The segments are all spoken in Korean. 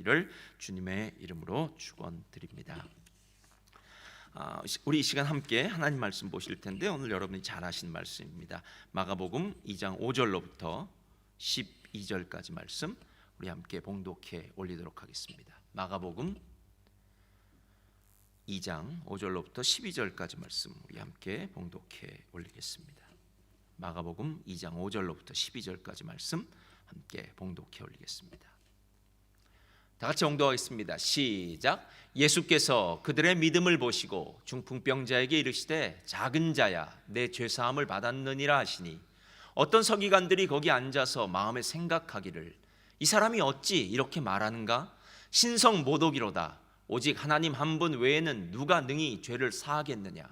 되시기를 주님의 이름으로 축원드립니다. 우리 이 시간 함께 하나님 말씀 보실 텐데 오늘 여러분이 잘 아시는 말씀입니다. 마가복음 2장 5절로부터 12절까지 말씀 우리 함께 봉독해 올리도록 하겠습니다. 마가복음 2장 5절로부터 12절까지 말씀 우리 함께 봉독해 올리겠습니다. 마가복음 2장 5절로부터 12절까지 말씀 함께 봉독해 올리겠습니다. 다 같이 봉독하겠습니다. 시작. 예수께서 그들의 믿음을 보시고 중풍병자에게 이르시되 작은 자야 내 죄사함을 받았느니라 하시니 어떤 서기관들이 거기 앉아서 마음에 생각하기를 이 사람이 어찌 이렇게 말하는가? 신성 모독이로다. 오직 하나님 한 분 외에는 누가 능히 죄를 사하겠느냐?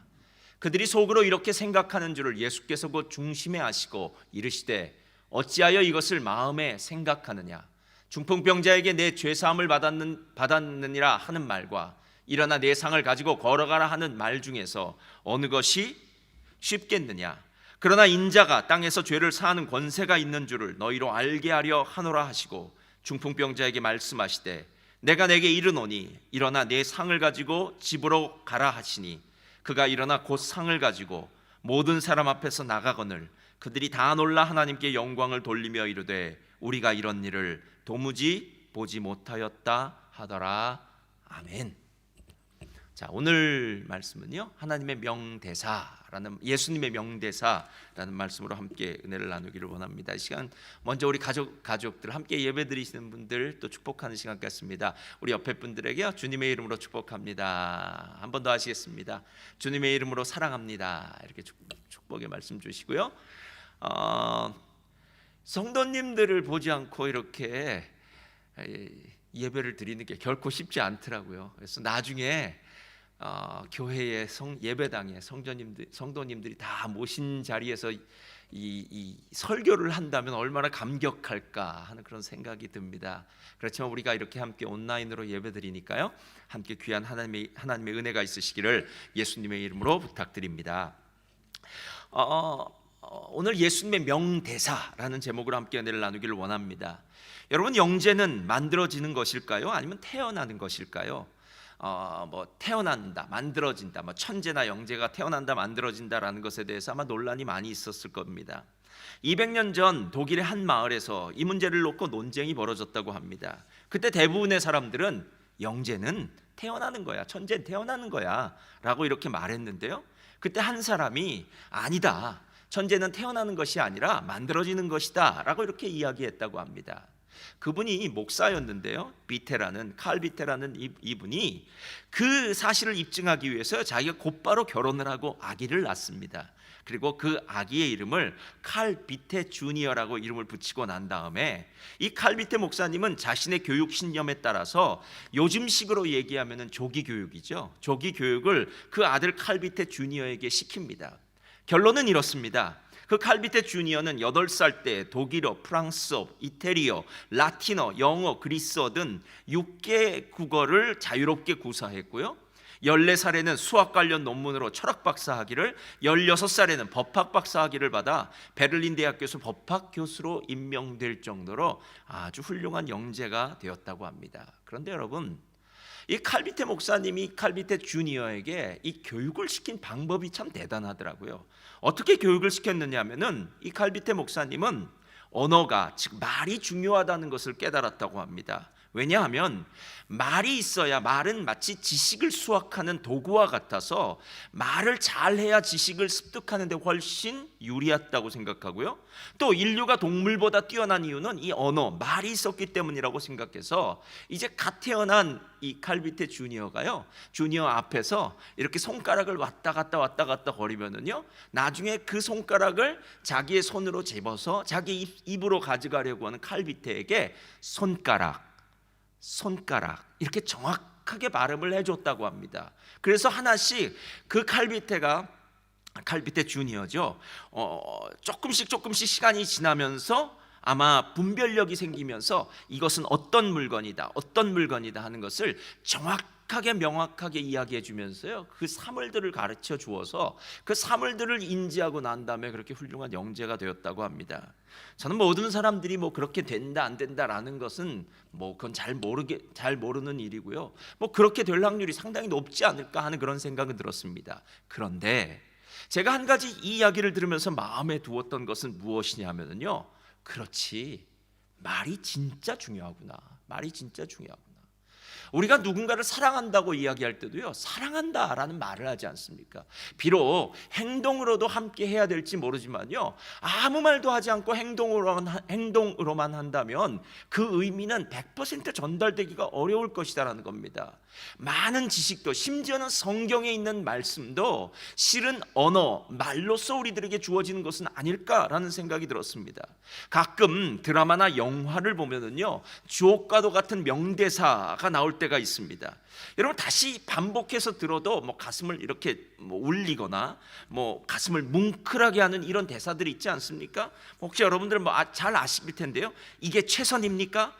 그들이 속으로 이렇게 생각하는 줄을 예수께서 곧 중심에 아시고 이르시되 어찌하여 이것을 마음에 생각하느냐? 중풍병자에게 내 죄사함을 받았느니라 하는 말과 일어나 내 상을 가지고 걸어가라 하는 말 중에서 어느 것이 쉽겠느냐? 그러나 인자가 땅에서 죄를 사하는 권세가 있는 줄을 너희로 알게 하려 하노라 하시고 중풍병자에게 말씀하시되 내가 내게 이르노니 일어나 내 상을 가지고 집으로 가라 하시니 그가 일어나 곧 상을 가지고 모든 사람 앞에서 나가거늘 그들이 다 놀라 하나님께 영광을 돌리며 이르되 우리가 이런 일을 도무지 보지 못하였다 하더라. 아멘. 자, 오늘 말씀은요 하나님의 명대사라는 예수님의 명대사라는 말씀으로 함께 은혜를 나누기를 원합니다. 이 시간 먼저 우리 가족들 함께 예배드리시는 분들 또 축복하는 시간 같습니다. 우리 옆에 분들에게 주님의 이름으로 축복합니다. 한 번 더 하시겠습니다. 주님의 이름으로 사랑합니다. 이렇게 축복의 말씀 주시고요. 성도님들을 보지 않고 이렇게 예배를 드리는 게 결코 쉽지 않더라고요. 그래서 나중에 교회의 예배당에 성도님들이 다 모신 자리에서 이 설교를 한다면 얼마나 감격할까 하는 그런 생각이 듭니다. 그렇지만 우리가 이렇게 함께 온라인으로 예배드리니까요 함께 귀한 하나님의 은혜가 있으시기를 예수님의 이름으로 부탁드립니다. 오늘 예수님의 명대사라는 제목으로 함께 은혜를 나누기를 원합니다. 여러분, 영재는 만들어지는 것일까요? 아니면 태어나는 것일까요? 태어난다, 만들어진다, 천재나 영재가 태어난다, 만들어진다라는 것에 대해서 아마 논란이 많이 있었을 겁니다. 200년 전 독일의 한 마을에서 이 문제를 놓고 논쟁이 벌어졌다고 합니다. 그때 대부분의 사람들은 영재는 태어나는 거야, 천재는 태어나는 거야 라고 이렇게 말했는데요, 그때 한 사람이 아니다, 천재는 태어나는 것이 아니라 만들어지는 것이다 라고 이렇게 이야기했다고 합니다. 그분이 목사였는데요, 칼 비테라는 이분이 그 사실을 입증하기 위해서 자기가 곧바로 결혼을 하고 아기를 낳습니다. 그리고 그 아기의 이름을 칼 비테 주니어라고 이름을 붙이고 난 다음에 이 칼 비테 목사님은 자신의 교육 신념에 따라서 요즘식으로 얘기하면 조기 교육이죠. 조기 교육을 그 아들 칼 비테 주니어에게 시킵니다. 결론은 이렇습니다. 그 칼 비테 주니어는 8살 때 독일어, 프랑스어, 이태리어, 라틴어, 영어, 그리스어 등 6개 국어를 자유롭게 구사했고요, 14살에는 수학 관련 논문으로 철학 박사 학위를, 16살에는 법학 박사 학위를 받아 베를린 대학교에서 법학 교수로 임명될 정도로 아주 훌륭한 영재가 되었다고 합니다. 그런데 여러분, 이 칼 비테 목사님이 칼 비테 주니어에게 이 교육을 시킨 방법이 참 대단하더라고요. 어떻게 교육을 시켰느냐 하면은 이 칼 비테 목사님은 언어가, 즉 말이 중요하다는 것을 깨달았다고 합니다. 왜냐하면 말이 있어야, 말은 마치 지식을 수확하는 도구와 같아서 말을 잘해야 지식을 습득하는 데 훨씬 유리했다고 생각하고요, 또 인류가 동물보다 뛰어난 이유는 이 언어, 말이 있었기 때문이라고 생각해서 이제 갓 태어난 이 칼 비테 주니어가요, 주니어 앞에서 이렇게 손가락을 왔다 갔다 거리면은요, 나중에 그 손가락을 자기의 손으로 집어서 자기 입으로 가져가려고 하는 칼 비테에게 손가락 이렇게 정확하게 발음을 해줬다고 합니다. 그래서 하나씩 그 칼 비테 주니어죠, 조금씩 시간이 지나면서 아마 분별력이 생기면서 이것은 어떤 물건이다, 어떤 물건이다 하는 것을 정확하게 명확하게 이야기해 주면서요, 그 사물들을 가르쳐 주어서 그 사물들을 인지하고 난 다음에 그렇게 훌륭한 영재가 되었다고 합니다. 저는 모든 사람들이 뭐 그렇게 된다 안 된다라는 것은 뭐 그건 잘 모르는 일이고요, 뭐 그렇게 될 확률이 상당히 높지 않을까 하는 그런 생각은 들었습니다. 그런데 제가 한 가지 이 이야기를 들으면서 마음에 두었던 것은 무엇이냐면요, 그렇지, 말이 진짜 중요하구나. 말이 진짜 중요하구나. 우리가 누군가를 사랑한다고 이야기할 때도요, 사랑한다라는 말을 하지 않습니까? 비록 행동으로도 함께 해야 될지 모르지만요, 아무 말도 하지 않고 행동으로만 한다면 그 의미는 100% 전달되기가 어려울 것이다라는 겁니다. 많은 지식도, 심지어는 성경에 있는 말씀도 실은 언어, 말로써 우리들에게 주어지는 것은 아닐까라는 생각이 들었습니다. 가끔 드라마나 영화를 보면은요, 주옥과도 같은 명대사가 나올 때가 있습니다. 여러분, 다시 반복해서 들어도 뭐 가슴을 이렇게 뭐 울리거나 뭐 가슴을 뭉클하게 하는 이런 대사들이 있지 않습니까? 혹시 여러분들 뭐 잘 아실 텐데요, 이게 최선입니까?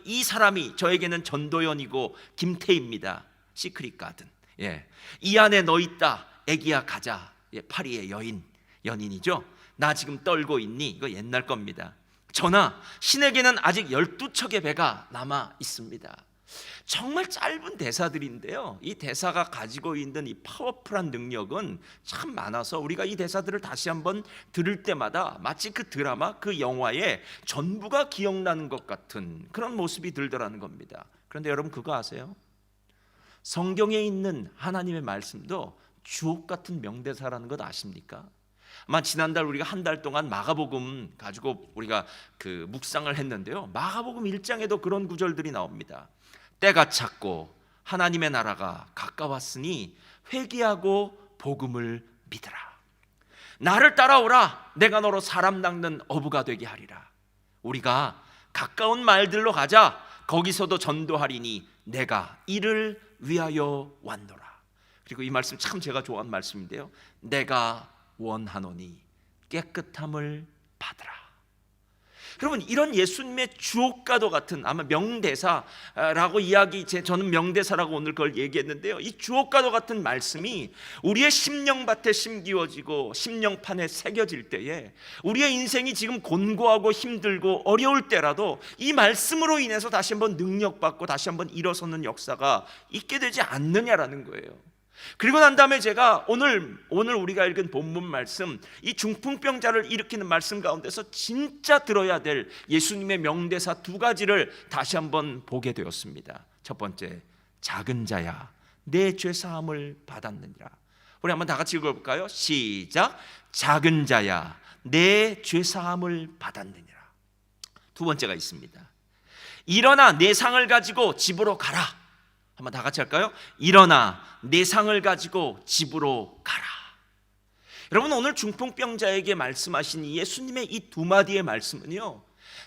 이 사람이 저에게는 전도연이고 김태희입니다. 시크릿 가든. 예. 이 안에 너 있다. 애기야 가자. 예, 파리의 연인이죠. 나 지금 떨고 있니? 이거 옛날 겁니다. 저나 신에게는 아직 12척의 배가 남아 있습니다. 정말 짧은 대사들인데요, 이 대사가 가지고 있는 이 파워풀한 능력은 참 많아서 우리가 이 대사들을 다시 한번 들을 때마다 마치 그 드라마, 그 영화의 전부가 기억나는 것 같은 그런 모습이 들더라는 겁니다. 그런데 여러분, 그거 아세요? 성경에 있는 하나님의 말씀도 주옥 같은 명대사라는 것 아십니까? 아마 지난달 우리가 한 달 동안 마가복음 가지고 우리가 그 묵상을 했는데요, 마가복음 1장에도 그런 구절들이 나옵니다. 때가 찼고 하나님의 나라가 가까웠으니 회개하고 복음을 믿으라. 나를 따라오라. 내가 너로 사람 낚는 어부가 되게 하리라. 우리가 가까운 말들로 가자. 거기서도 전도하리니 내가 이를 위하여 왔노라. 그리고 이 말씀 참 제가 좋아하는 말씀인데요, 내가 원하노니 깨끗함을 받으라. 여러분, 이런 예수님의 주옥과도 같은 아마 명대사라고 저는 명대사라고 오늘 그걸 얘기했는데요, 이 주옥과도 같은 말씀이 우리의 심령밭에 심기워지고 심령판에 새겨질 때에 우리의 인생이 지금 곤고하고 힘들고 어려울 때라도 이 말씀으로 인해서 다시 한번 능력받고 다시 한번 일어서는 역사가 있게 되지 않느냐라는 거예요. 그리고 난 다음에 제가 오늘 우리가 읽은 본문 말씀, 이 중풍병자를 일으키는 말씀 가운데서 진짜 들어야 될 예수님의 명대사 두 가지를 다시 한번 보게 되었습니다. 첫 번째, 작은 자야 내 죄사함을 받았느니라. 우리 한번 다 같이 읽어볼까요? 시작. 작은 자야 내 죄사함을 받았느니라. 두 번째가 있습니다. 일어나 내 상을 가지고 집으로 가라. 한번 다 같이 할까요? 일어나 내 상을 가지고 집으로 가라. 여러분, 오늘 중풍병자에게 말씀하신 예수님의 이 두 마디의 말씀은요,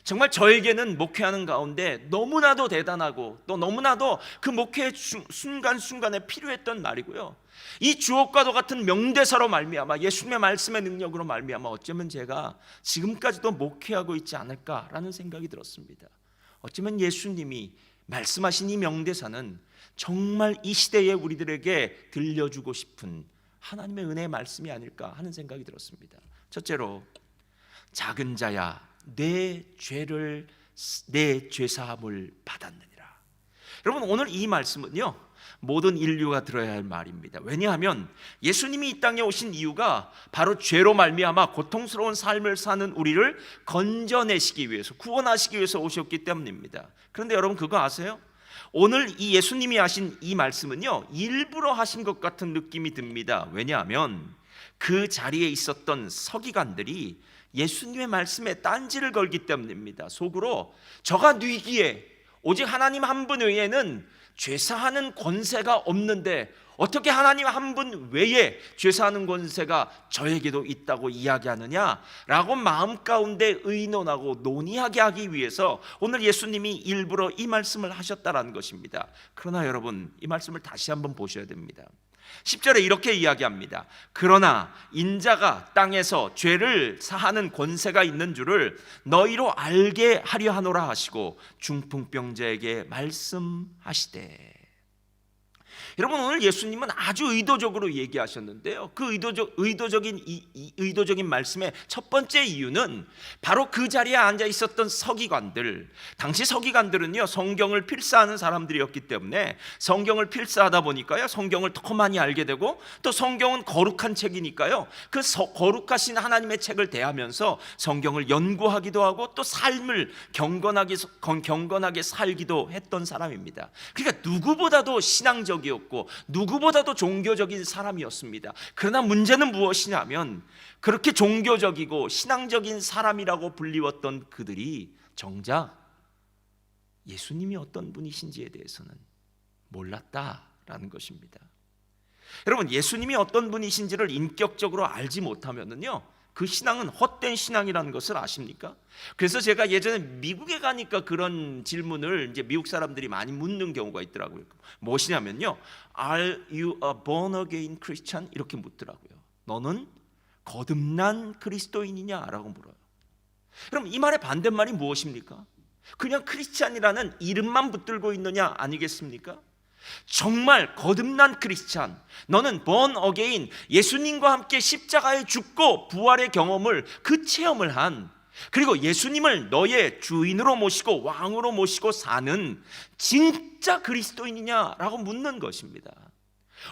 정말 저에게는 목회하는 가운데 너무나도 대단하고 또 너무나도 그 목회의 순간순간에 필요했던 말이고요, 이 주옥과도 같은 명대사로 말미암아 예수님의 말씀의 능력으로 말미암아 어쩌면 제가 지금까지도 목회하고 있지 않을까라는 생각이 들었습니다. 어쩌면 예수님이 말씀하신 이 명대사는 정말 이 시대에 우리들에게 들려주고 싶은 하나님의 은혜의 말씀이 아닐까 하는 생각이 들었습니다. 첫째로, 작은 자야 내 죄사함을 받았느니라. 여러분, 오늘 이 말씀은요, 모든 인류가 들어야 할 말입니다. 왜냐하면 예수님이 이 땅에 오신 이유가 바로 죄로 말미암아 고통스러운 삶을 사는 우리를 건져내시기 위해서, 구원하시기 위해서 오셨기 때문입니다. 그런데 여러분, 그거 아세요? 오늘 이 예수님이 하신 이 말씀은요, 일부러 하신 것 같은 느낌이 듭니다. 왜냐하면 그 자리에 있었던 서기관들이 예수님의 말씀에 딴지를 걸기 때문입니다. 속으로 저가 뉘기에 오직 하나님 한 분 외에는 죄사하는 권세가 없는데 어떻게 하나님 한 분 외에 죄사하는 권세가 저에게도 있다고 이야기하느냐라고 마음 가운데 의논하고 논의하게 하기 위해서 오늘 예수님이 일부러 이 말씀을 하셨다라는 것입니다. 그러나 여러분, 이 말씀을 다시 한번 보셔야 됩니다. 10절에 이렇게 이야기합니다. 그러나 인자가 땅에서 죄를 사하는 권세가 있는 줄을 너희로 알게 하려 하노라 하시고 중풍병자에게 말씀하시되. 여러분, 오늘 예수님은 아주 의도적으로 얘기하셨는데요, 그 의도적인 말씀의 첫 번째 이유는 바로 그 자리에 앉아 있었던 서기관들, 당시 서기관들은요 성경을 필사하는 사람들이었기 때문에 성경을 필사하다 보니까요 성경을 더 많이 알게 되고, 또 성경은 거룩한 책이니까요 그 거룩하신 하나님의 책을 대하면서 성경을 연구하기도 하고 또 삶을 경건하게 살기도 했던 사람입니다. 그러니까 누구보다도 신앙적이었고 누구보다도 종교적인 사람이었습니다. 그러나 문제는 무엇이냐면, 그렇게 종교적이고 신앙적인 사람이라고 불리웠던 그들이 정작 예수님이 어떤 분이신지에 대해서는 몰랐다라는 것입니다. 여러분, 예수님이 어떤 분이신지를 인격적으로 알지 못하면은요 그 신앙은 헛된 신앙이라는 것을 아십니까? 그래서 제가 예전에 미국에 가니까 그런 질문을 이제 미국 사람들이 많이 묻는 경우가 있더라고요. 무엇이냐면요, Are you a born again Christian? 이렇게 묻더라고요. 너는 거듭난 그리스도인이냐라고 물어요. 그럼 이 말의 반대말이 무엇입니까? 그냥 크리스찬이라는 이름만 붙들고 있느냐 아니겠습니까? 정말 거듭난 크리스찬, 너는 born again, 예수님과 함께 십자가에 죽고 부활의 경험을, 그 체험을 한, 그리고 예수님을 너의 주인으로 모시고 왕으로 모시고 사는 진짜 그리스도인이냐라고 묻는 것입니다.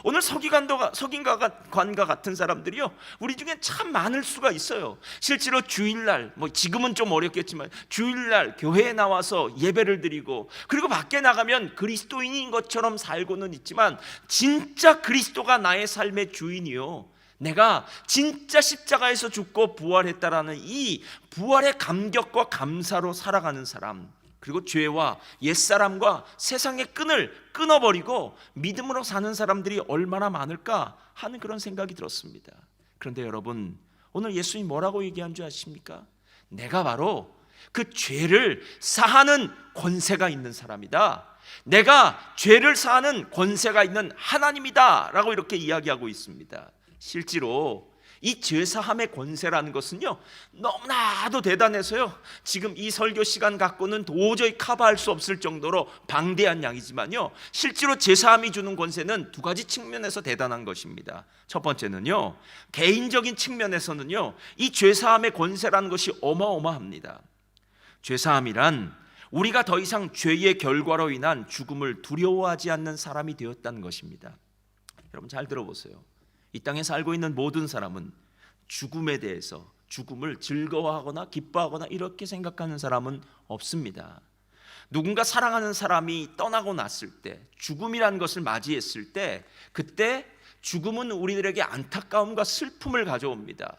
오늘 서기관과 같은 사람들이요 우리 중에 참 많을 수가 있어요. 실제로 주일날, 지금은 좀 어렵겠지만 주일날 교회에 나와서 예배를 드리고, 그리고 밖에 나가면 그리스도인인 것처럼 살고는 있지만 진짜 그리스도가 나의 삶의 주인이요, 내가 진짜 십자가에서 죽고 부활했다라는 이 부활의 감격과 감사로 살아가는 사람, 그리고 죄와 옛사람과 세상의 끈을 끊어버리고 믿음으로 사는 사람들이 얼마나 많을까 하는 그런 생각이 들었습니다. 그런데 여러분, 오늘 예수님이 뭐라고 얘기한 줄 아십니까? 내가 바로 그 죄를 사하는 권세가 있는 사람이다, 내가 죄를 사하는 권세가 있는 하나님이다 라고 이렇게 이야기하고 있습니다. 실제로 이 죄사함의 권세라는 것은요 너무나도 대단해서요 지금 이 설교 시간 갖고는 도저히 커버할 수 없을 정도로 방대한 양이지만요, 실제로 죄사함이 주는 권세는 두 가지 측면에서 대단한 것입니다. 첫 번째는요, 개인적인 측면에서는요 이 죄사함의 권세라는 것이 어마어마합니다. 죄사함이란 우리가 더 이상 죄의 결과로 인한 죽음을 두려워하지 않는 사람이 되었다는 것입니다. 여러분 잘 들어보세요. 이 땅에 살고 있는 모든 사람은 죽음에 대해서, 죽음을 즐거워하거나 기뻐하거나 이렇게 생각하는 사람은 없습니다. 누군가 사랑하는 사람이 떠나고 났을 때, 죽음이라는 것을 맞이했을 때, 그때 죽음은 우리들에게 안타까움과 슬픔을 가져옵니다.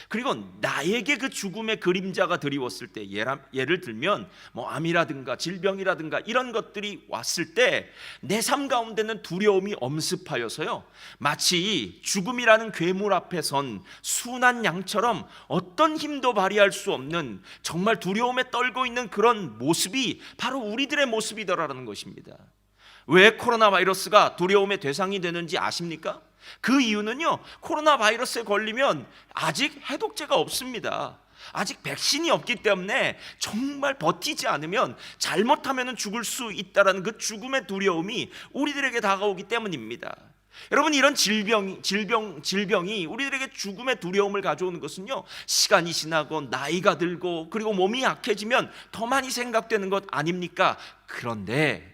그리고 나에게 그 죽음의 그림자가 드리웠을 때, 예를 들면 암이라든가 질병이라든가 이런 것들이 왔을 때 내 삶 가운데는 두려움이 엄습하여서요 마치 죽음이라는 괴물 앞에 선 순한 양처럼 어떤 힘도 발휘할 수 없는 정말 두려움에 떨고 있는 그런 모습이 바로 우리들의 모습이더라라는 것입니다. 왜 코로나 바이러스가 두려움의 대상이 되는지 아십니까? 그 이유는요, 코로나 바이러스에 걸리면 아직 해독제가 없습니다. 아직 백신이 없기 때문에 정말 버티지 않으면, 잘못하면 죽을 수 있다는 그 죽음의 두려움이 우리들에게 다가오기 때문입니다. 여러분, 이런 질병이 우리들에게 죽음의 두려움을 가져오는 것은요 시간이 지나고 나이가 들고 그리고 몸이 약해지면 더 많이 생각되는 것 아닙니까? 그런데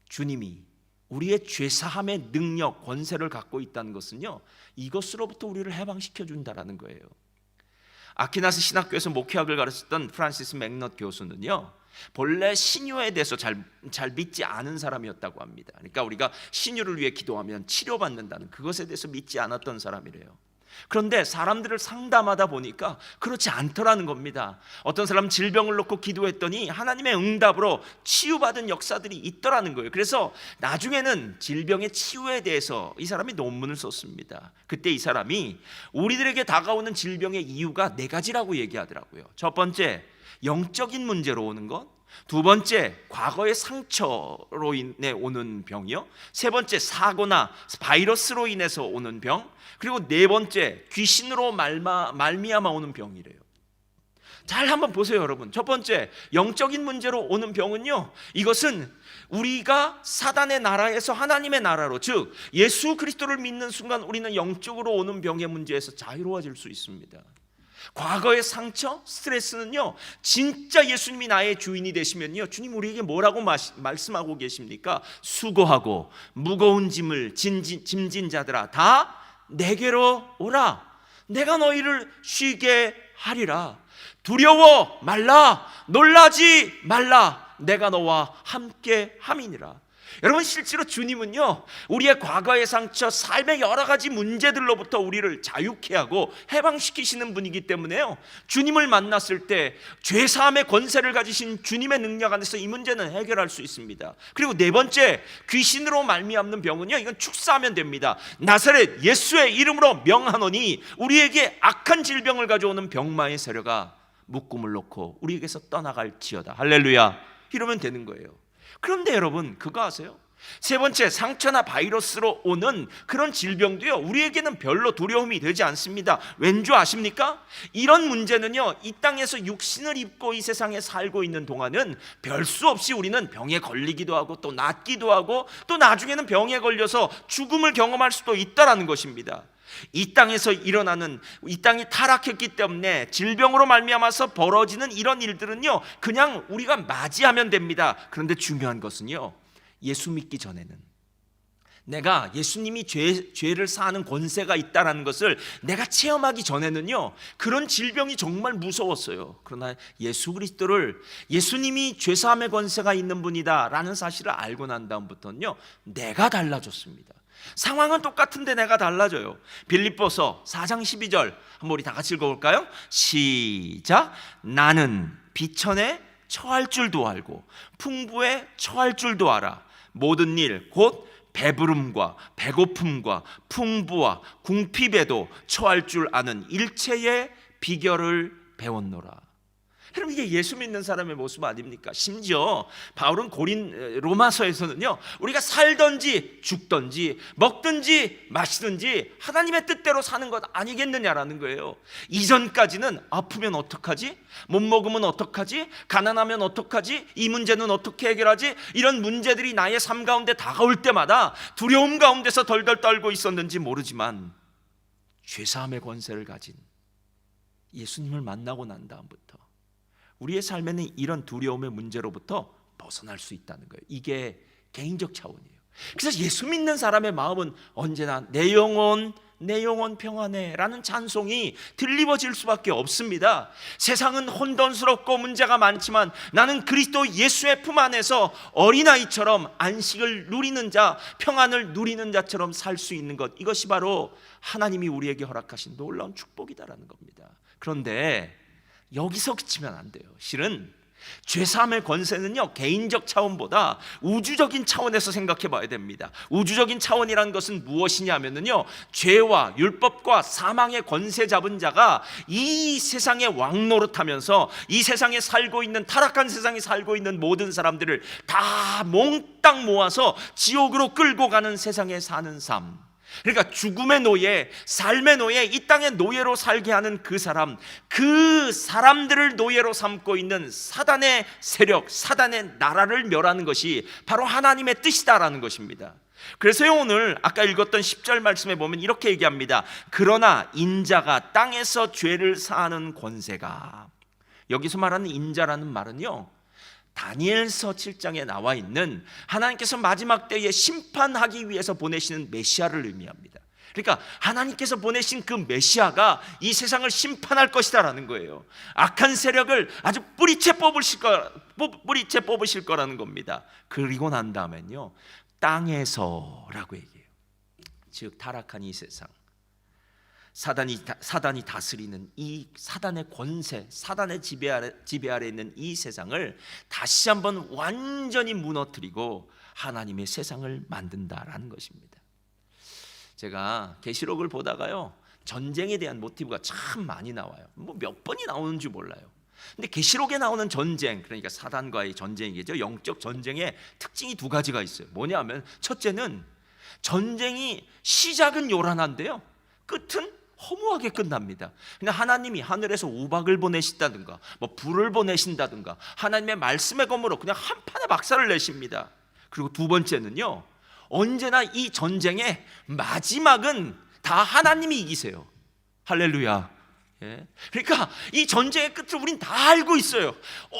주님이 우리의 죄사함의 능력, 권세를 갖고 있다는 것은요 이것으로부터 우리를 해방시켜 준다라는 거예요. 아퀴나스 신학교에서 목회학을 가르쳤던 프란시스 맥넛 교수는요 본래 신유에 대해서 잘 믿지 않은 사람이었다고 합니다. 그러니까 우리가 신유를 위해 기도하면 치료받는다는 그것에 대해서 믿지 않았던 사람이래요. 그런데 사람들을 상담하다 보니까 그렇지 않더라는 겁니다. 어떤 사람 질병을 놓고 기도했더니 하나님의 응답으로 치유받은 역사들이 있더라는 거예요. 그래서 나중에는 질병의 치유에 대해서 이 사람이 논문을 썼습니다. 그때 이 사람이 우리들에게 다가오는 질병의 이유가 네 가지라고 얘기하더라고요. 첫 번째, 영적인 문제로 오는 것. 두 번째, 과거의 상처로 인해 오는 병이요. 세 번째, 사고나 바이러스로 인해서 오는 병. 그리고 네 번째, 귀신으로 말미암아 오는 병이래요. 잘 한번 보세요, 여러분. 첫 번째, 영적인 문제로 오는 병은요, 이것은 우리가 사단의 나라에서 하나님의 나라로, 즉 예수 그리스도를 믿는 순간 우리는 영적으로 오는 병의 문제에서 자유로워질 수 있습니다. 과거의 상처, 스트레스는요, 진짜 예수님이 나의 주인이 되시면요, 주님 우리에게 뭐라고 말씀하고 계십니까? 수고하고 무거운 짐을 짐진 자들아 다 내게로 오라. 내가 너희를 쉬게 하리라. 두려워 말라, 놀라지 말라, 내가 너와 함께 함이니라. 여러분, 실제로 주님은요, 우리의 과거의 상처, 삶의 여러 가지 문제들로부터 우리를 자유케 하고 해방시키시는 분이기 때문에요, 주님을 만났을 때 죄사함의 권세를 가지신 주님의 능력 안에서 이 문제는 해결할 수 있습니다. 그리고 네 번째, 귀신으로 말미암는 병은요, 이건 축사하면 됩니다. 나사렛 예수의 이름으로 명하노니 우리에게 악한 질병을 가져오는 병마의 세력아 묶음을 놓고 우리에게서 떠나갈지어다. 할렐루야. 이러면 되는 거예요. 그런데 여러분, 그거 아세요? 세 번째, 상처나 바이러스로 오는 그런 질병도요, 우리에게는 별로 두려움이 되지 않습니다. 왠 줄 아십니까? 이런 문제는요, 이 땅에서 육신을 입고 이 세상에 살고 있는 동안은 별 수 없이 우리는 병에 걸리기도 하고 또 낫기도 하고 또 나중에는 병에 걸려서 죽음을 경험할 수도 있다라는 것입니다. 이 땅에서 일어나는, 이 땅이 타락했기 때문에 질병으로 말미암아서 벌어지는 이런 일들은요, 그냥 우리가 맞이하면 됩니다. 그런데 중요한 것은요, 예수 믿기 전에는, 내가 예수님이 죄를 사하는 권세가 있다는 것을 내가 체험하기 전에는요, 그런 질병이 정말 무서웠어요. 그러나 예수 그리스도를, 예수님이 죄사함의 권세가 있는 분이다 라는 사실을 알고 난 다음부터는요, 내가 달라졌습니다. 상황은 똑같은데 내가 달라져요. 빌립보서 4장 12절 한번 우리 다 같이 읽어볼까요? 시작. 나는 비천에 처할 줄도 알고 풍부에 처할 줄도 알아. 모든 일 곧 배부름과 배고픔과 풍부와 궁핍에도 처할 줄 아는 일체의 비결을 배웠노라. 여러분, 이게 예수 믿는 사람의 모습 아닙니까? 심지어 바울은 로마서에서는요, 우리가 살든지 죽든지 먹든지 마시든지 하나님의 뜻대로 사는 것 아니겠느냐라는 거예요. 이전까지는 아프면 어떡하지? 못 먹으면 어떡하지? 가난하면 어떡하지? 이 문제는 어떻게 해결하지? 이런 문제들이 나의 삶 가운데 다가올 때마다 두려움 가운데서 덜덜 떨고 있었는지 모르지만, 죄사함의 권세를 가진 예수님을 만나고 난 다음부터 우리의 삶에는 이런 두려움의 문제로부터 벗어날 수 있다는 거예요. 이게 개인적 차원이에요. 그래서 예수 믿는 사람의 마음은 언제나 내 영혼 평안해 라는 찬송이 들리워질 수밖에 없습니다. 세상은 혼돈스럽고 문제가 많지만 나는 그리스도 예수의 품 안에서 어린아이처럼 안식을 누리는 자, 평안을 누리는 자처럼 살 수 있는 것, 이것이 바로 하나님이 우리에게 허락하신 놀라운 축복이다라는 겁니다. 그런데 여기서 그치면 안 돼요. 실은 죄사함의 권세는요, 개인적 차원보다 우주적인 차원에서 생각해 봐야 됩니다. 우주적인 차원이라는 것은 무엇이냐면요, 죄와 율법과 사망의 권세 잡은 자가 이 세상에 왕노릇하면서 이 세상에 살고 있는, 타락한 세상에 살고 있는 모든 사람들을 다 몽땅 모아서 지옥으로 끌고 가는 세상에 사는 삶. 그러니까 죽음의 노예, 삶의 노예, 이 땅의 노예로 살게 하는 그 사람들을 노예로 삼고 있는 사단의 세력, 사단의 나라를 멸하는 것이 바로 하나님의 뜻이다라는 것입니다. 그래서요, 오늘 아까 읽었던 10절 말씀에 보면 이렇게 얘기합니다. 그러나 인자가 땅에서 죄를 사하는 권세가, 여기서 말하는 인자라는 말은요, 다니엘서 7장에 나와 있는 하나님께서 마지막 때에 심판하기 위해서 보내시는 메시아를 의미합니다. 그러니까 하나님께서 보내신 그 메시아가 이 세상을 심판할 것이다라는 거예요. 악한 세력을 아주 뿌리채 뽑으실 거라는 겁니다. 그리고 난 다음엔요, 땅에서라고 얘기해요. 즉 타락한 이 세상, 사단이 다스리는 이 사단의 권세, 사단의 지배 아래 있는 이 세상을 다시 한번 완전히 무너뜨리고 하나님의 세상을 만든다라는 것입니다. 제가 계시록을 보다가요, 전쟁에 대한 모티브가 참 많이 나와요. 뭐 몇 번이 나오는지 몰라요. 근데 계시록에 나오는 전쟁, 그러니까 사단과의 전쟁이겠죠. 영적 전쟁의 특징이 두 가지가 있어요. 뭐냐면 첫째는 전쟁이 시작은 요란한데요, 끝은 허무하게 끝납니다. 그냥 하나님이 하늘에서 우박을 보내신다든가 뭐 불을 보내신다든가 하나님의 말씀의 검으로 그냥 한 판에 박살을 내십니다. 그리고 두 번째는요, 언제나 이 전쟁의 마지막은 다 하나님이 이기세요. 할렐루야. 예. 그러니까 이 전쟁의 끝을 우린 다 알고 있어요.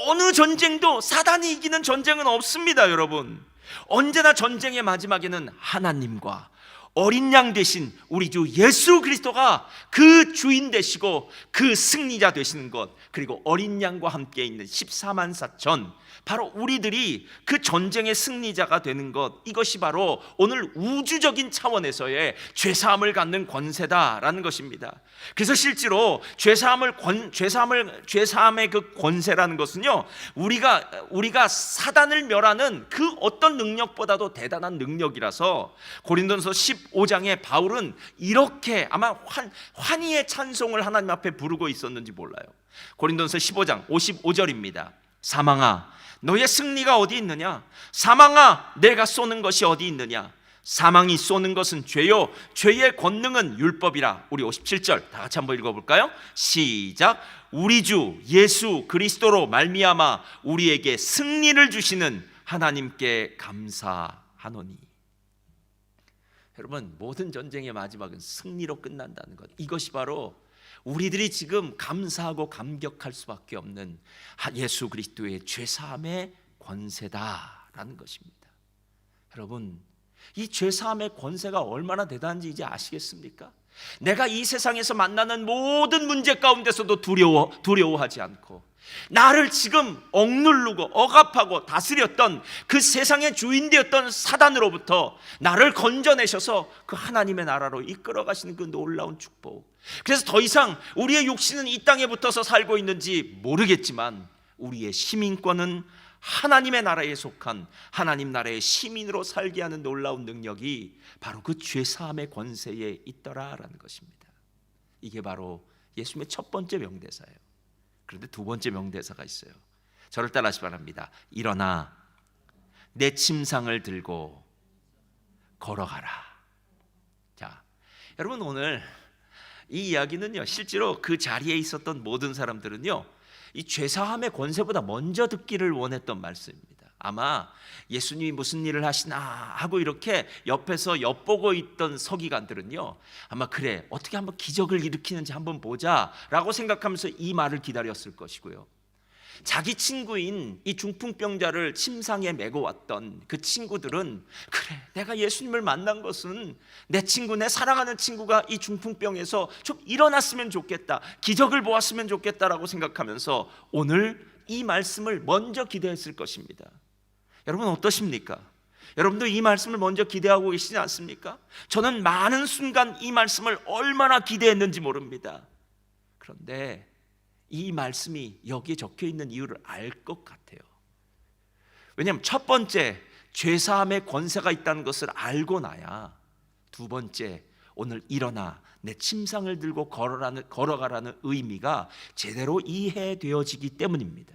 어느 전쟁도 사단이 이기는 전쟁은 없습니다, 여러분. 언제나 전쟁의 마지막에는 하나님과 어린 양 되신 우리 주 예수 그리스도가 그 주인 되시고 그 승리자 되시는 것, 그리고 어린 양과 함께 있는 14만 4천, 바로 우리들이 그 전쟁의 승리자가 되는 것, 이것이 바로 오늘 우주적인 차원에서의 죄사함을 갖는 권세다라는 것입니다. 그래서 실제로 죄사함의 그 권세라는 것은요, 우리가 사단을 멸하는 그 어떤 능력보다도 대단한 능력이라서 고린도전서 15장에 바울은 이렇게 아마 환희의 찬송을 하나님 앞에 부르고 있었는지 몰라요. 고린도전서 15장 55절입니다. 사망아, 너의 승리가 어디 있느냐? 사망아, 내가 쏘는 것이 어디 있느냐? 사망이 쏘는 것은 죄요, 죄의 권능은 율법이라. 우리 57절 다 같이 한번 읽어볼까요? 시작. 우리 주 예수 그리스도로 말미암아 우리에게 승리를 주시는 하나님께 감사하노니. 여러분, 모든 전쟁의 마지막은 승리로 끝난다는 것, 이것이 바로 우리들이 지금 감사하고 감격할 수밖에 없는 예수 그리스도의 죄사함의 권세다라는 것입니다. 여러분, 이 죄사함의 권세가 얼마나 대단한지 이제 아시겠습니까? 내가 이 세상에서 만나는 모든 문제 가운데서도 두려워하지 않고, 나를 지금 억누르고 억압하고 다스렸던 그 세상의 주인 되었던 사단으로부터 나를 건져내셔서 그 하나님의 나라로 이끌어 가시는 그 놀라운 축복. 그래서 더 이상 우리의 육신은 이 땅에 붙어서 살고 있는지 모르겠지만 우리의 시민권은 하나님의 나라에 속한 하나님 나라의 시민으로 살게 하는 놀라운 능력이 바로 그 죄사함의 권세에 있더라라는 것입니다. 이게 바로 예수님의 첫 번째 명대사예요. 그런데 두 번째 명대사가 있어요. 저를 따라하시기 바랍니다. 일어나 내 침상을 들고 걸어가라. 자, 여러분, 오늘 이 이야기는요, 실제로 그 자리에 있었던 모든 사람들은요, 이 죄사함의 권세보다 먼저 듣기를 원했던 말씀입니다. 아마 예수님이 무슨 일을 하시나 하고 이렇게 옆에서 엿보고 있던 서기관들은요, 아마 그래, 어떻게 한번 기적을 일으키는지 한번 보자 라고 생각하면서 이 말을 기다렸을 것이고요, 자기 친구인 이 중풍병자를 침상에 메고 왔던 그 친구들은, 그래, 내가 예수님을 만난 것은 내 친구, 내 사랑하는 친구가 이 중풍병에서 좀 일어났으면 좋겠다, 기적을 보았으면 좋겠다라고 생각하면서 오늘 이 말씀을 먼저 기대했을 것입니다. 여러분, 어떠십니까? 여러분도 이 말씀을 먼저 기대하고 계시지 않습니까? 저는 많은 순간 이 말씀을 얼마나 기대했는지 모릅니다. 그런데 이 말씀이 여기에 적혀 있는 이유를 알 것 같아요. 왜냐하면 첫 번째, 죄사함의 권세가 있다는 것을 알고 나야 두 번째, 오늘 일어나 내 침상을 들고 걸어가라는 의미가 제대로 이해되어지기 때문입니다.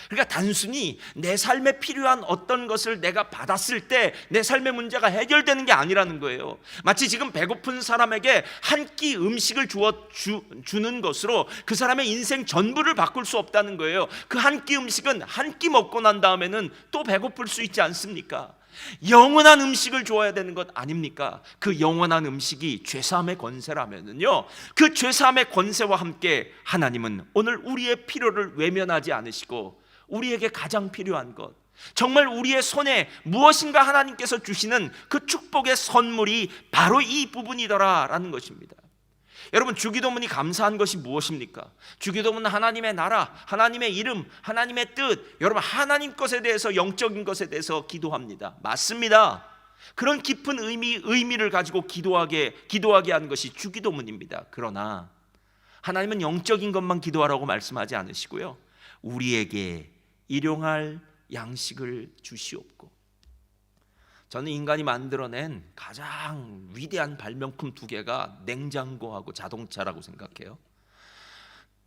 그러니까 단순히 내 삶에 필요한 어떤 것을 내가 받았을 때 내 삶의 문제가 해결되는 게 아니라는 거예요. 마치 지금 배고픈 사람에게 한 끼 음식을 주는 것으로 그 사람의 인생 전부를 바꿀 수 없다는 거예요. 그 한 끼 음식은 한 끼 먹고 난 다음에는 또 배고플 수 있지 않습니까? 영원한 음식을 줘야 되는 것 아닙니까? 그 영원한 음식이 죄사함의 권세라면은요, 그 죄사함의 권세와 함께 하나님은 오늘 우리의 필요를 외면하지 않으시고 우리에게 가장 필요한 것, 정말 우리의 손에 무엇인가 하나님께서 주시는 그 축복의 선물이 바로 이 부분이더라라는 것입니다. 여러분, 주기도문이 감사한 것이 무엇입니까? 주기도문은 하나님의 나라, 하나님의 이름, 하나님의 뜻, 여러분, 하나님 것에 대해서, 영적인 것에 대해서 기도합니다. 맞습니다. 그런 깊은 의미를 가지고 기도하게 한 것이 주기도문입니다. 그러나 하나님은 영적인 것만 기도하라고 말씀하지 않으시고요, 우리에게 일용할 양식을 주시옵고. 저는 인간이 만들어낸 가장 위대한 발명품 두 개가 냉장고하고 자동차라고 생각해요.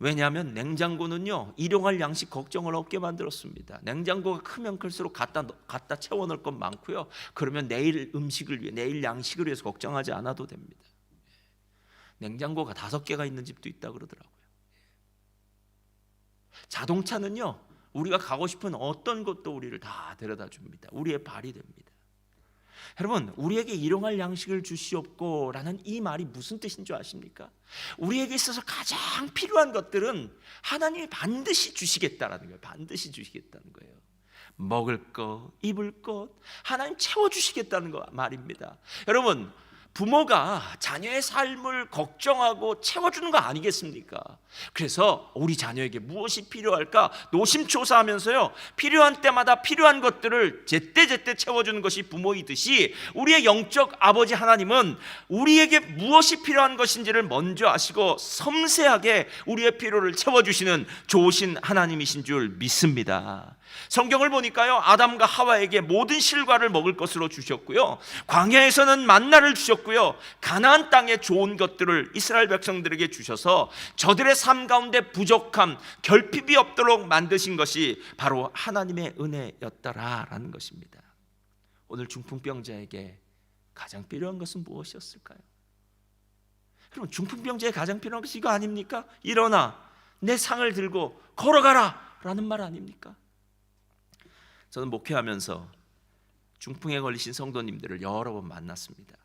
왜냐하면 냉장고는요, 일용할 양식 걱정을 없게 만들었습니다. 냉장고가 크면 클수록 갖다 채워넣을 것 많고요. 그러면 내일 음식을 위해, 내일 양식을 위해서 걱정하지 않아도 됩니다. 냉장고가 5개가 있는 집도 있다 그러더라고요. 자동차는요, 우리가 가고 싶은 어떤 곳도 우리를 다 데려다 줍니다. 우리의 발이 됩니다. 여러분, 우리에게 일용할 양식을 주시옵고라는 이 말이 무슨 뜻인 줄 아십니까? 우리에게 있어서 가장 필요한 것들은 하나님이 반드시 주시겠다라는 거예요. 반드시 주시겠다는 거예요. 먹을 것, 입을 것 하나님 채워주시겠다는 거 말입니다. 여러분, 부모가 자녀의 삶을 걱정하고 채워주는 거 아니겠습니까? 그래서 우리 자녀에게 무엇이 필요할까 노심초사하면서요, 필요한 때마다 필요한 것들을 제때제때 채워주는 것이 부모이듯이 우리의 영적 아버지 하나님은 우리에게 무엇이 필요한 것인지를 먼저 아시고 섬세하게 우리의 필요를 채워주시는 좋으신 하나님이신 줄 믿습니다. 성경을 보니까요, 아담과 하와에게 모든 실과를 먹을 것으로 주셨고요, 광야에서는 만나를 주셨고요, 가나안 땅의 좋은 것들을 이스라엘 백성들에게 주셔서 저들의 삶 가운데 부족함, 결핍이 없도록 만드신 것이 바로 하나님의 은혜였더라라는 것입니다. 오늘 중풍병자에게 가장 필요한 것은 무엇이었을까요? 그럼 중풍병자에 가장 필요한 것이 이거 아닙니까? 일어나 내 상을 들고 걸어가라 라는 말 아닙니까? 저는 목회하면서 중풍에 걸리신 성도님들을 여러 번 만났습니다.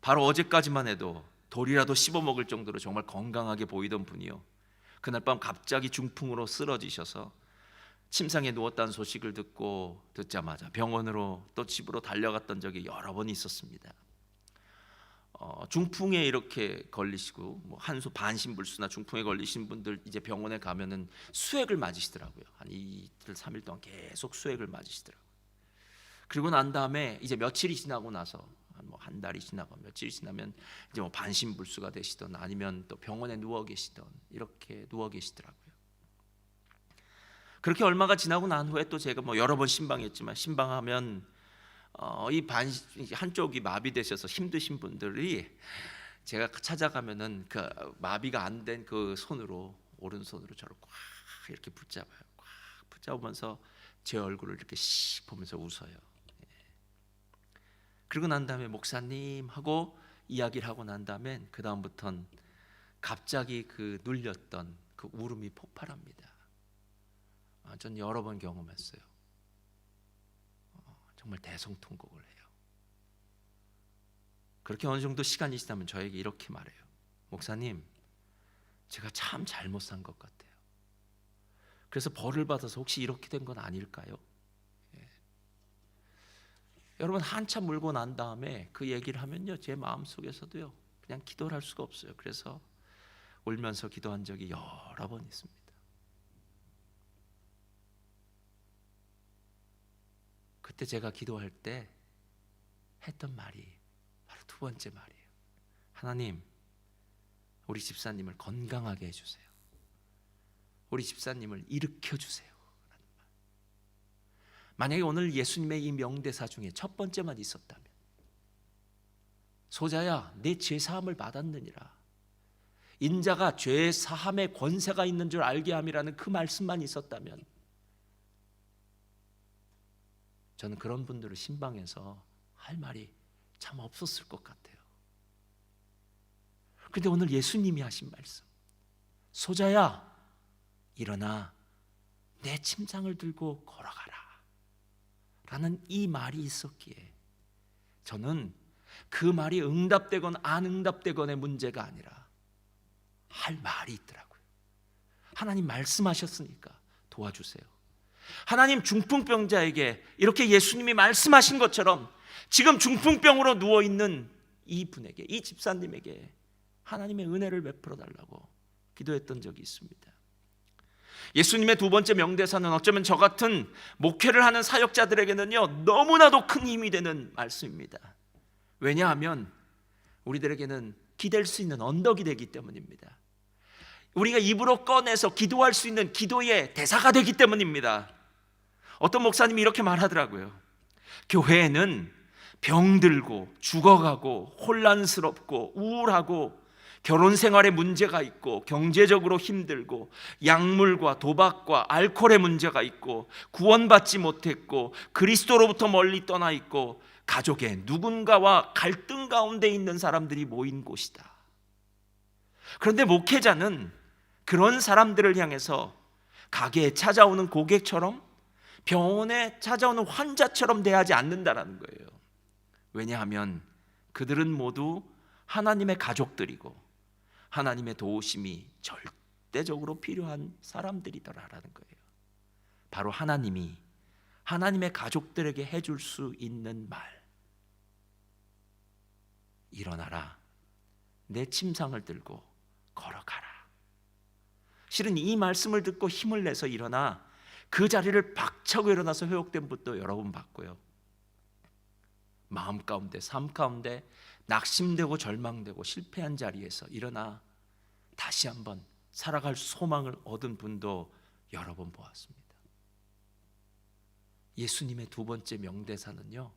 바로 어제까지만 해도 돌이라도 씹어먹을 정도로 정말 건강하게 보이던 분이요, 그날 밤 갑자기 중풍으로 쓰러지셔서 침상에 누웠다는 소식을 듣자마자 병원으로 또 집으로 달려갔던 적이 여러 번 있었습니다. 중풍에 이렇게 걸리시고 한수 반신불수나 중풍에 걸리신 분들 이제 병원에 가면은 수액을 맞으시더라고요. 한 이틀 3일 동안 계속 수액을 맞으시더라고요. 그리고 난 다음에 이제 며칠이 지나고 나서 한 달이 지나고 며칠이 지나면 이제 반신불수가 되시던 아니면 또 병원에 누워 계시던 이렇게 누워 계시더라고요. 그렇게 얼마가 지나고 난 후에 또 제가 여러 번 신방했지만 신방하면 한쪽이 마비되셔서 힘드신 분들이 제가 찾아가면은 그 마비가 안 된 그 손으로, 오른손으로 저를 꽉 이렇게 붙잡아요. 꽉 붙잡으면서 제 얼굴을 이렇게 씩 보면서 웃어요. 그리고 난 다음에 목사님 하고 이야기를 하고 난 다음엔 그 다음부터는 갑자기 그 눌렸던 그 울음이 폭발합니다. 전 여러 번 경험했어요. 정말 대성통곡을 해요. 그렇게 어느 정도 시간이 지나면 저에게 이렇게 말해요. 목사님, 제가 참 잘못 산 것 같아요. 그래서 벌을 받아서 혹시 이렇게 된 건 아닐까요? 예. 여러분, 한참 울고 난 다음에 그 얘기를 하면요, 제 마음속에서도요 그냥 기도를 할 수가 없어요. 그래서 울면서 기도한 적이 여러 번 있습니다. 그때 제가 기도할 때 했던 말이 바로 두 번째 말이에요. 하나님, 우리 집사님을 건강하게 해주세요. 우리 집사님을 일으켜주세요. 만약에 오늘 예수님의 이 명대사 중에 첫 번째만 있었다면, 소자야 내 죄사함을 받았느니라, 인자가 죄사함의 권세가 있는 줄 알게 함이라는 그 말씀만 있었다면, 저는 그런 분들을 신방해서 할 말이 참 없었을 것 같아요. 그런데 오늘 예수님이 하신 말씀, 소자야 일어나 내 침상을 들고 걸어가라 라는 이 말이 있었기에 저는 그 말이 응답되건 안 응답되건의 문제가 아니라 할 말이 있더라고요. 하나님 말씀하셨으니까 도와주세요. 하나님, 중풍병자에게 이렇게 예수님이 말씀하신 것처럼 지금 중풍병으로 누워있는 이분에게, 이 집사님에게 하나님의 은혜를 베풀어 달라고 기도했던 적이 있습니다. 예수님의 두 번째 명대사는 어쩌면 저 같은 목회를 하는 사역자들에게는요 너무나도 큰 힘이 되는 말씀입니다. 왜냐하면 우리들에게는 기댈 수 있는 언덕이 되기 때문입니다. 우리가 입으로 꺼내서 기도할 수 있는 기도의 대사가 되기 때문입니다. 어떤 목사님이 이렇게 말하더라고요. 교회에는 병들고 죽어가고 혼란스럽고 우울하고 결혼 생활에 문제가 있고 경제적으로 힘들고 약물과 도박과 알코올의 문제가 있고 구원받지 못했고 그리스도로부터 멀리 떠나 있고 가족의 누군가와 갈등 가운데 있는 사람들이 모인 곳이다. 그런데 목회자는 그런 사람들을 향해서 가게에 찾아오는 고객처럼 병원에 찾아오는 환자처럼 대하지 않는다라는 거예요. 왜냐하면 그들은 모두 하나님의 가족들이고 하나님의 도우심이 절대적으로 필요한 사람들이더라라는 거예요. 바로 하나님이 하나님의 가족들에게 해줄 수 있는 말, 일어나라, 내 침상을 들고 걸어가라. 실은 이 말씀을 듣고 힘을 내서 일어나 그 자리를 박차고 일어나서 회복된 분도 여러 번 봤고요. 마음 가운데, 삶 가운데 낙심되고 절망되고 실패한 자리에서 일어나 다시 한번 살아갈 소망을 얻은 분도 여러 번 보았습니다. 예수님의 두 번째 명대사는요,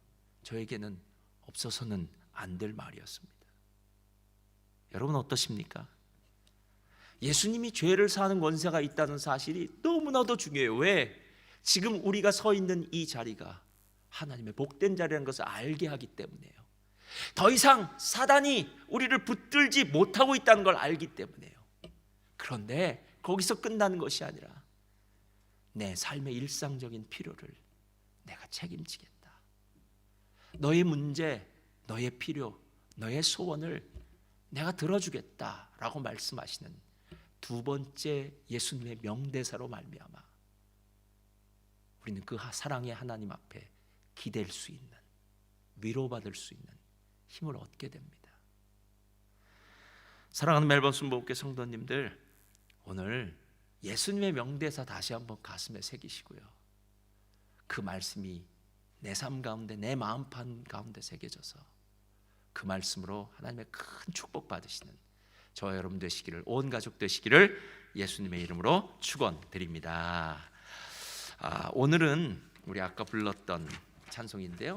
저에게는 없어서는 안 될 말이었습니다. 여러분 어떠십니까? 예수님이 죄를 사하는 권세가 있다는 사실이 너무나도 중요해요. 왜? 지금 우리가 서 있는 이 자리가 하나님의 복된 자리라는 것을 알게 하기 때문에요. 더 이상 사단이 우리를 붙들지 못하고 있다는 걸 알기 때문에요. 그런데 거기서 끝나는 것이 아니라 내 삶의 일상적인 필요를 내가 책임지겠다. 너의 문제, 너의 필요, 너의 소원을 내가 들어주겠다라고 말씀하시는 두 번째 예수님의 명대사로 말미암아 우리는 그 사랑의 하나님 앞에 기댈 수 있는, 위로받을 수 있는 힘을 얻게 됩니다. 사랑하는 멜번 순복음교회 성도님들, 오늘 예수님의 명대사 다시 한번 가슴에 새기시고요, 그 말씀이 내 삶 가운데, 내 마음판 가운데 새겨져서 그 말씀으로 하나님의 큰 축복 받으시는 저와 여러분 되시기를, 온 가족 되시기를 예수님의 이름으로 축원드립니다. 오늘은 우리 아까 불렀던 찬송인데요,